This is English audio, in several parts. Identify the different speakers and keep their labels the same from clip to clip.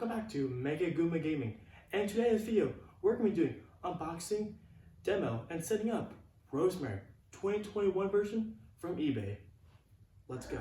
Speaker 1: Welcome back to Mega Gooma Gaming, and today in this video we're going to be doing unboxing, demo, and setting up Rosemary 2021 version from eBay. Let's go.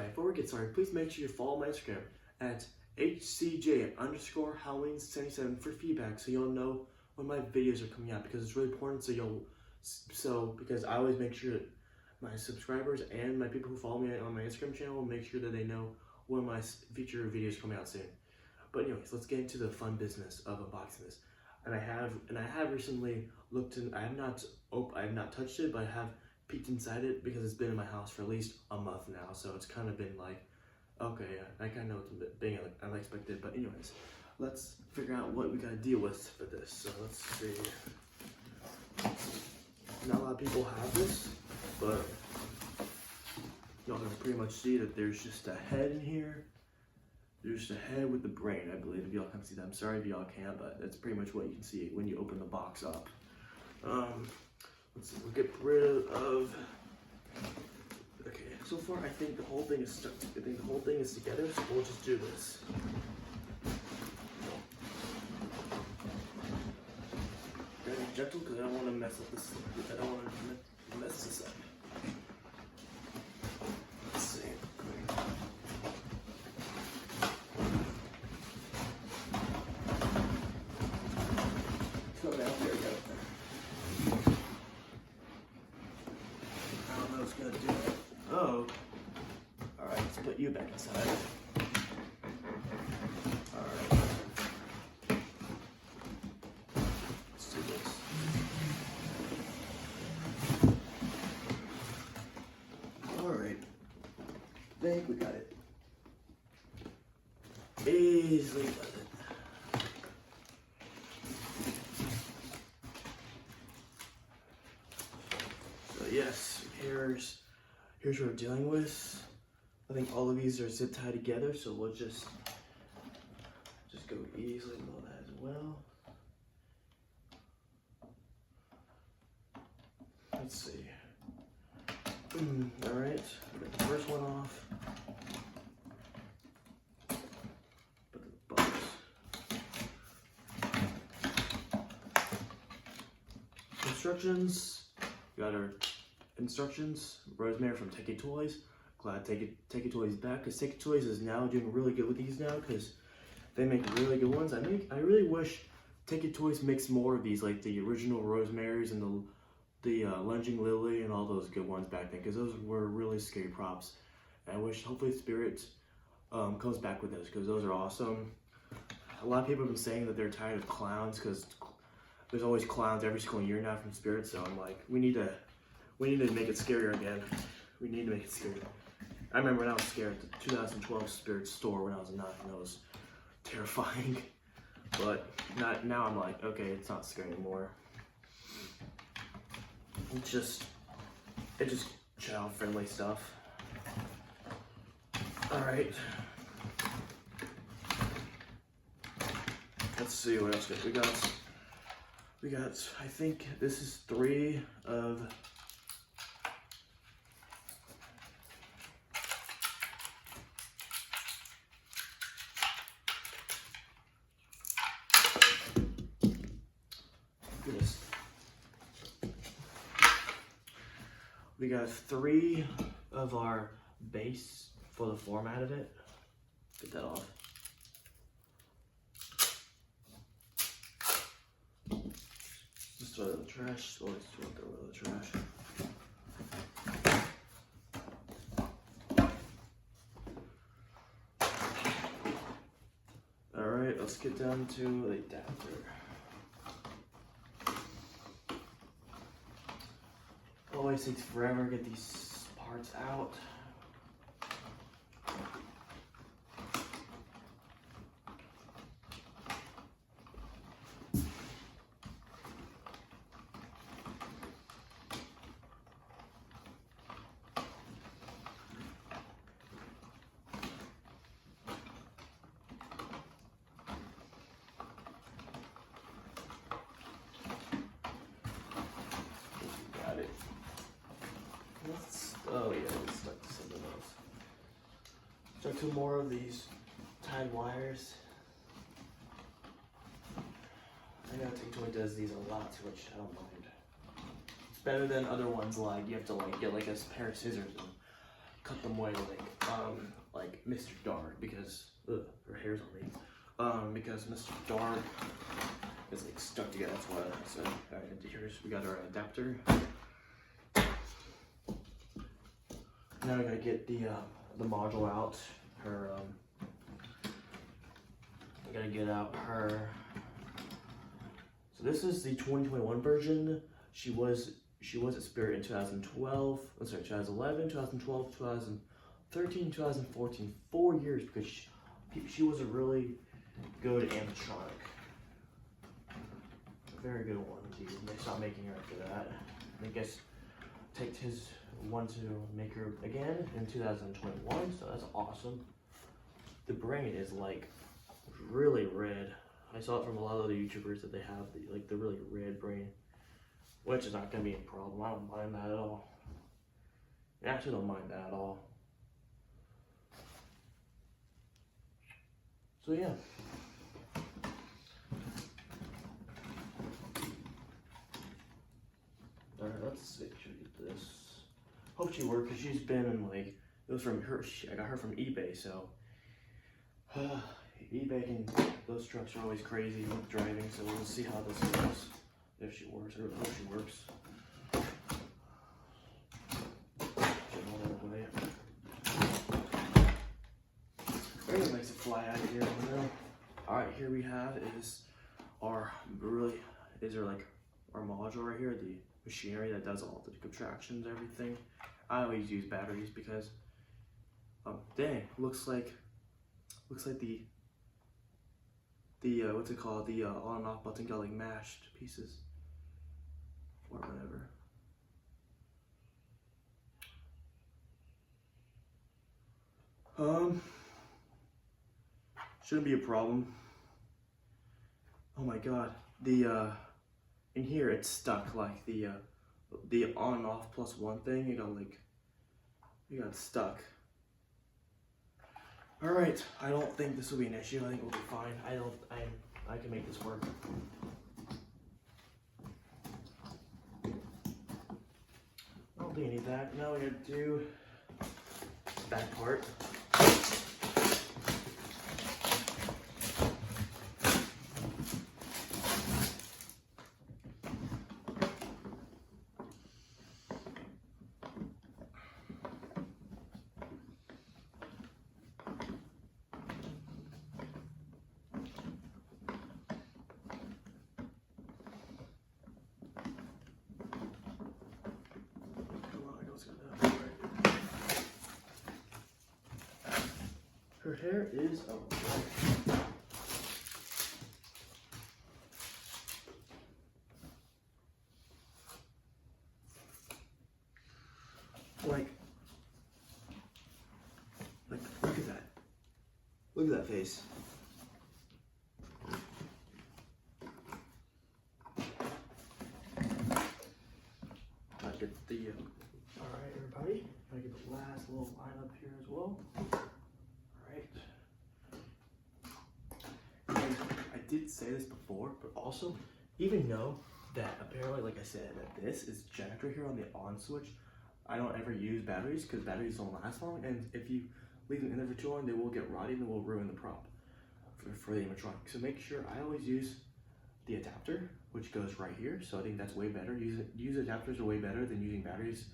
Speaker 1: Before we get started, please make sure you follow my Instagram at HCJ_Halloween77 for feedback, so you'll know when my videos are coming out, because it's really important. Because I always make sure that my subscribers and my people who follow me on my Instagram channel make sure that they know when my future videos coming out soon. But anyways, let's get into the fun business of unboxing this. And I have recently looked in. I have not touched it, but I have peeked inside it because it's been in my house for at least a month now, so it's kind of been like, okay, yeah, I kind of know it's being unexpected. But anyways, let's figure out what we gotta deal with for this. So let's see. Not a lot of people have this, but y'all can pretty much see that there's just a head in here. There's a head with the brain, I believe, if y'all can see that. I'm sorry if y'all can't, but that's pretty much what you can see when you open the box up. Let's see, we'll get rid of, okay, so far I think the whole thing is stuck. I think the whole thing is together, so we'll just do this. Gotta be gentle because I don't want to mess up this. I don't want to mess this up. Let's see. Go down, there we go. Gonna do it. Oh. Alright, let's put you back inside. Alright. Let's do this. Alright. I think we got it. Easily done it. So yes. Here's what we're dealing with. I think all of these are zip tied together, so we'll just go easily with all that as well. Let's see. All right, get the first one off. Put the box. Instructions. We got our instructions. Rosemary from Take It Toys. Glad Take It Toys back, because Take It Toys is now doing really good with these now, because they make really good ones. I really wish Take It Toys makes more of these, like the original Rosemary's and the Lunging Lily and all those good ones back then, because those were really scary props. And I wish hopefully Spirit comes back with those, because those are awesome. A lot of people have been saying that they're tired of clowns, because there's always clowns every single year now from Spirit. So I'm like, we need to make it scarier again. We need to make it scarier. I remember when I was scared at the 2012 Spirit store when I was 9, and that was terrifying. But now I'm like, okay, it's not scary anymore. It's just child friendly stuff. Alright. Let's see what else we got. I think this is 3 of we got 3 of our base for the format of it. Get that off. throw it in the trash. Always throw it in the trash. Alright, let's get down to the adapter. Always takes forever to get these parts out. Oh yeah, let's stuck to something else. Stuck to more of these tied wires. I know TikTok does these a lot, which I don't mind. It's better than other ones like you have to like get like a pair of scissors and cut them away like Mr. Dark because her hair's on me. Because Mr. Dark is like stuck together. That's why. So alright, here's we got our adapter. Now I gotta get the module out. Her I gotta get out her. So this is the 2021 version. She was at Spirit in 2012. I'm sorry, 2011, 2012, 2013, 2014. 4 years because she was a really good animatronic. A very good one. They stopped making her after that. I guess take his one to make her again in 2021, so that's awesome. The brain is like really red. I saw it from a lot of the YouTubers that they have the really red brain, which is not gonna be a problem. I don't mind that at all. I actually don't mind that at all. So yeah. Alright, let's make sure we get this. Hope she worked because she's been in like, it was from her, I got her from eBay, so eBay and those trucks are always crazy with driving, so we'll see how this goes. If she works, I hope she works. Everyone likes to fly out of here. Alright, here we have is our our module right here, the machinery that does all the contractions, everything. I always use batteries because, dang, looks like the what's it called? The on and off button got like mashed pieces or whatever. Shouldn't be a problem. Oh my god, the in here it's stuck, like the on and off +1 thing, it got stuck. Alright, I don't think this will be an issue. I think we'll be fine. I can make this work. I don't think I need that. Now we gotta do that part. Her hair is like look at that. Look at that face. I get the alright everybody. I get the last little line up here as well. I did say this before, but also even know that apparently, like I said, that this is generator here on the on switch. I don't ever use batteries because batteries don't last long, and if you leave them in there for too long, they will get rotty and they will ruin the prop for the animatronic. So make sure I always use the adapter, which goes right here. So I think that's way better. Use adapters are way better than using batteries,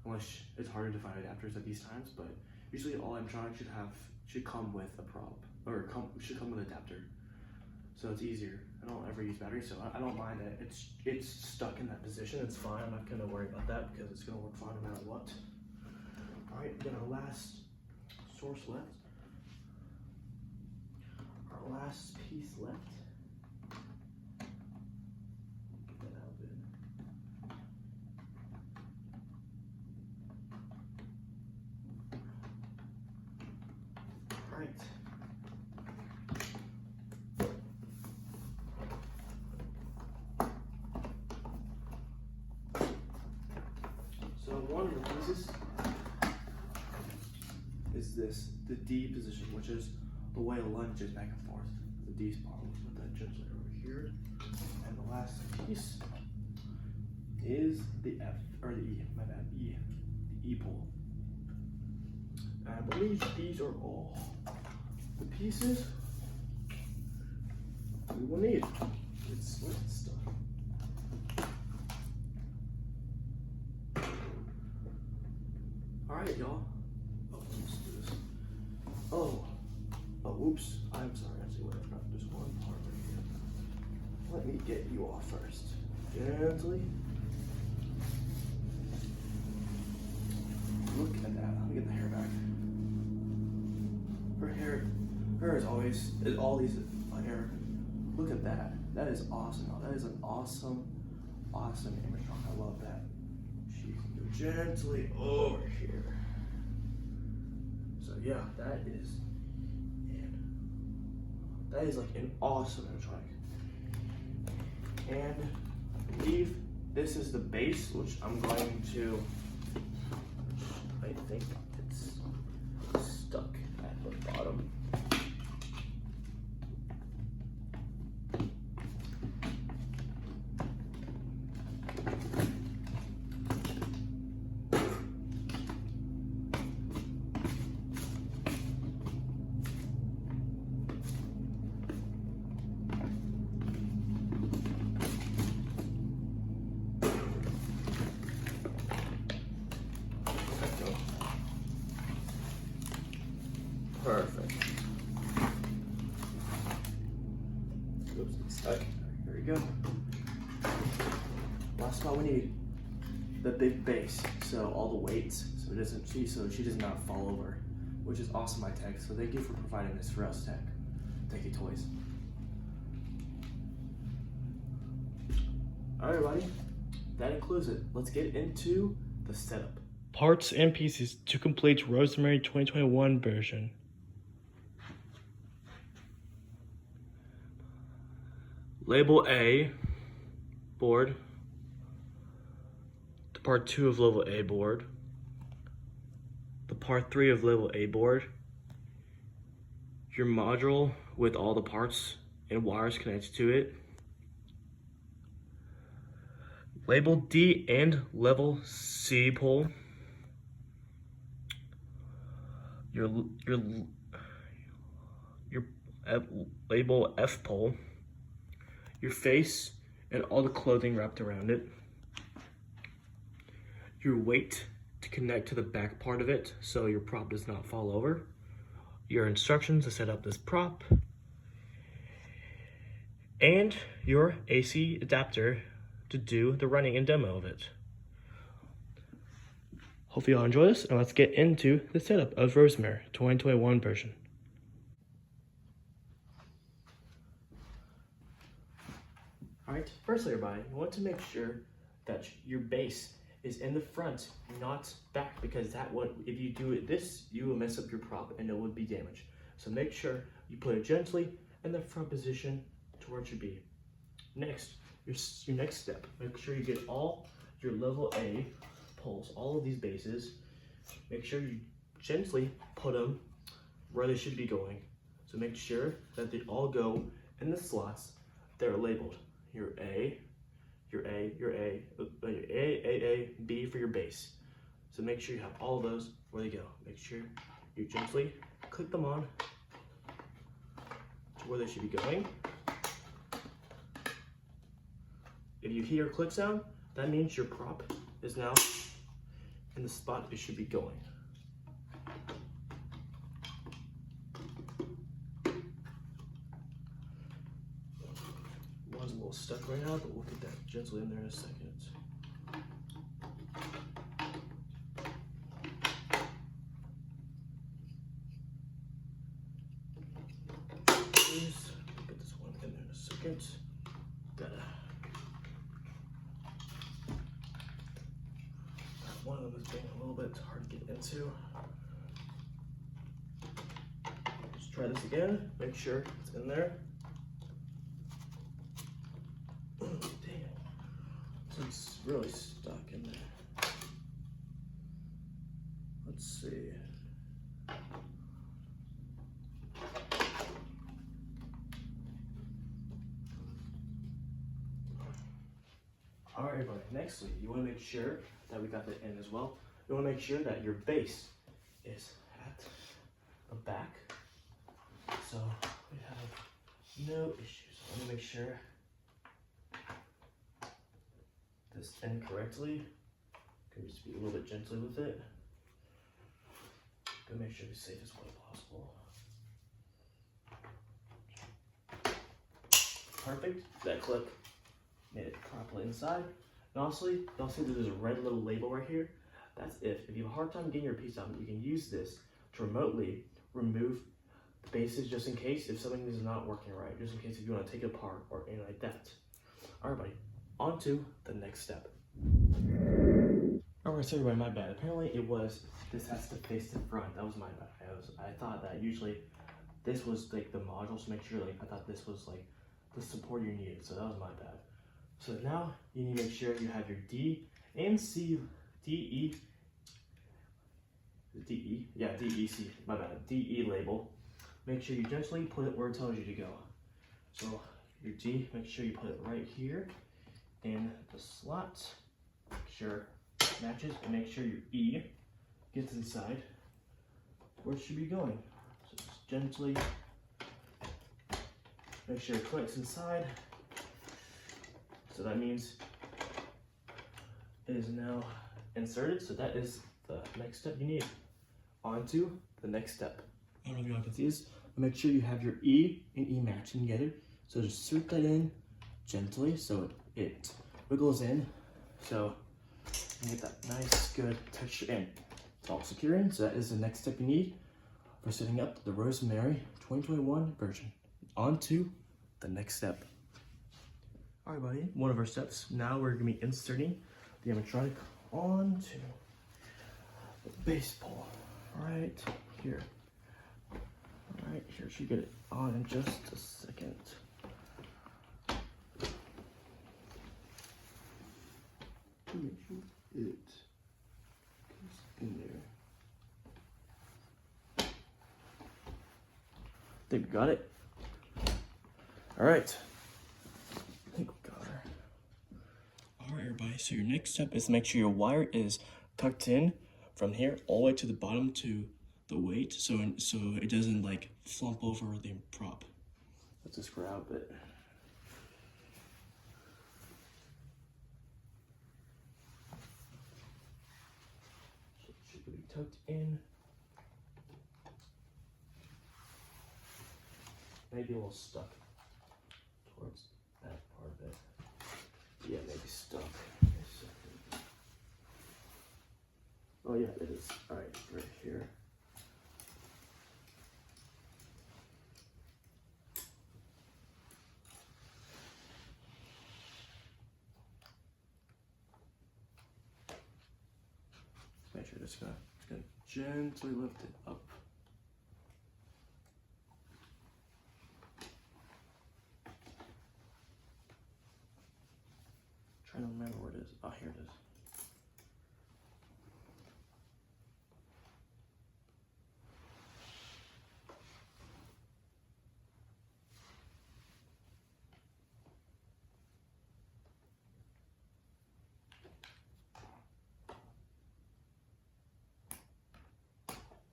Speaker 1: unless it's harder to find adapters at these times. But usually all electronics should come with a prop, or should come with an adapter. So it's easier. I don't ever use batteries, so I don't mind that it's stuck in that position. It's fine. I'm not gonna worry about that because it's gonna work fine no matter what. All right, then our last source left. Our last piece left. Get that out good. All right. So one of the pieces is the D position, which is the way it lunges back and forth. The D spot. We'll put that gently over here. And the last piece is the F, or the E, my bad, E. The E pole. And I believe these are all the pieces we will need. It's split stuff. Alright, y'all. Oh, let's do this. Oh, oops. I'm sorry. Actually, what I forgot. There's one part right here. Let me get you off first. Gently. Look at that. Let me get the hair back. Her is always, all these hair. Look at that. That is awesome. That is an awesome image. I love that. She can go gently over here. So yeah, that is like an awesome animatronic. And I believe this is the base, which I'm going to, I think it's stuck at the bottom. Perfect. Oops, it's stuck. Here we go. Last spot we need the big base. So all the weights, so she does not fall over, which is awesome by Tech. So thank you for providing this for us, Tech. Techie Toys. All right, everybody. That includes it. Let's get into the setup. Parts and pieces to complete Rosemary 2021 version. Label A board, the part 2 of level A board, the part 3 of level A board, your module with all the parts and wires connected to it, label D and level C pole, your label F pole, your face and all the clothing wrapped around it, your weight to connect to the back part of it so your prop does not fall over, your instructions to set up this prop, and your AC adapter to do the running and demo of it. Hopefully y'all enjoy this, and let's get into the setup of Rosemary 2021 version. Alright, firstly everybody, you want to make sure that your base is in the front, not back, because if you do it this, you will mess up your prop and it would be damaged. So make sure you put it gently in the front position to where it should be. Next, your next step, make sure you get all your level A poles, all of these bases. Make sure you gently put them where they should be going. So make sure that they all go in the slots that are labeled. Your A, B for your base. So make sure you have all of those where they go. Make sure you gently click them on to where they should be going. If you hear a click sound, that means your prop is now in the spot it should be going. One's a little stuck right now, but we'll get that gently in there in a second. Get this one in there in a second. One of them is being a little bit hard to get into. Let's try this again. Make sure it's in there. Dang it. So it's really stuck in there. Let's see. Alright everybody, nextly, you want to make sure that we got that in as well. You want to make sure that your base is at the back. So we have no issues. I want to make sure this in correctly. Can just be a little bit gently with it. Gotta make sure it's safe as well as possible. Perfect. That clip made it properly inside. And honestly, you'll see that there's a red little label right here. That's if you have a hard time getting your piece out, you can use this to remotely remove the bases just in case if something is not working right, just in case if you want to take it apart or anything like that. Alright buddy, on to the next step. Alright, so everybody, my bad. Apparently it was, this has to face the front. That was my bad. I thought that usually this was like the module, so make sure I thought this was like the support you needed, so that was my bad. So now you need to make sure you have your D and C, DEC, my bad, DE label. Make sure you gently put it where it tells you to go. So your D, make sure you put it right here in the slot. Make sure it matches, and make sure your E gets inside where it should be going. So just gently make sure it clicks inside. So that means it is now inserted. So that is the next step you need. On to the next step. And what you can see is make sure you have your E and E matching together. So just insert that in gently so it wiggles in. So you get that nice, good texture in. It's all securing. So that is the next step you need for setting up the Rosemary 2021 version. On to the next step. Alright buddy, one of our steps. Now we're going to be inserting the animatronic onto the base pole right here. Alright, here, should get it on in just a second. Make sure it goes in there. I think we got it. Alright. Alright everybody, so your next step is to make sure your wire is tucked in from here all the way to the bottom to the weight so it doesn't like flump over the prop. Let's just grab it. So it should be tucked in. Maybe a little stuck towards that part of it. Yeah, maybe stuck. Oh yeah, it is. Alright, right here. Make sure just gonna gently lift it up. Trying to remember where it is. Oh, here it is.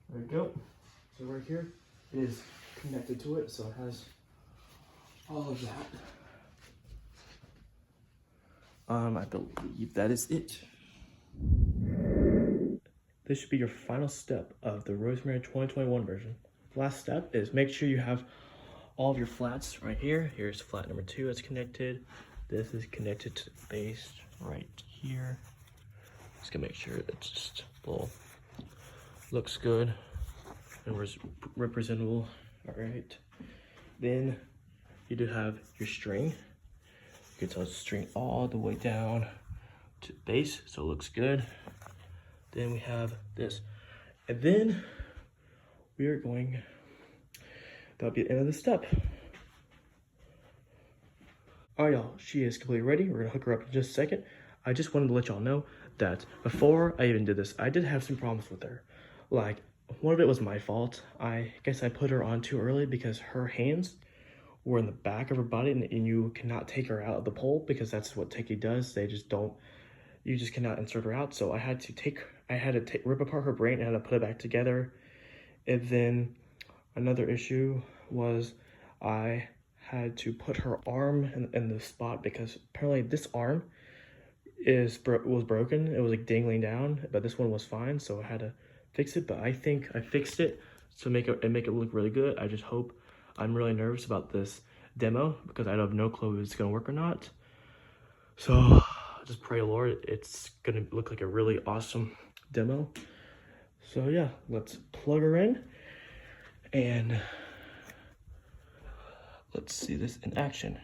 Speaker 1: There we go. So right here, it is connected to it, so it has all of that. I believe that is it. This should be your final step of the Rosemary 2021 version. Last step is make sure you have all of your flats right here. Here's flat number 2 that's connected. This is connected to the base right here. Just gonna make sure it's just little looks good and representable. All right. Then you do have your string. You can tell the string all the way down to the base, so it looks good. Then we have this, and then we are going. That'll be the end of the step. All right, y'all, she is completely ready. We're gonna hook her up in just a second. I just wanted to let y'all know that before I even did this, I did have some problems with her. Like, one of it was my fault. I guess I put her on too early because her hands were in the back of her body, and you cannot take her out of the pole because that's what Teki does. They just don't, you just cannot insert her out. So I had to rip apart her brain and I had to put it back together. And then another issue was I had to put her arm in the spot because apparently this arm was broken. It was like dangling down, but this one was fine, so I had to fix it. But I think I fixed it to make it look really good. I just hope. I'm really nervous about this demo because I have no clue if it's gonna work or not. So just pray, Lord, it's gonna look like a really awesome demo. So yeah, let's plug her in and let's see this in action.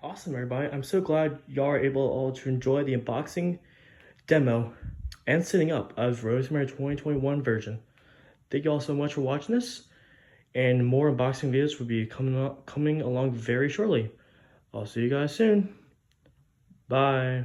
Speaker 1: Awesome, everybody. I'm so glad y'all are able all to enjoy the unboxing, demo, and setting up of Rosemary 2021 version. Thank you all so much for watching this, and more unboxing videos will be coming along very shortly. I'll see you guys soon. Bye.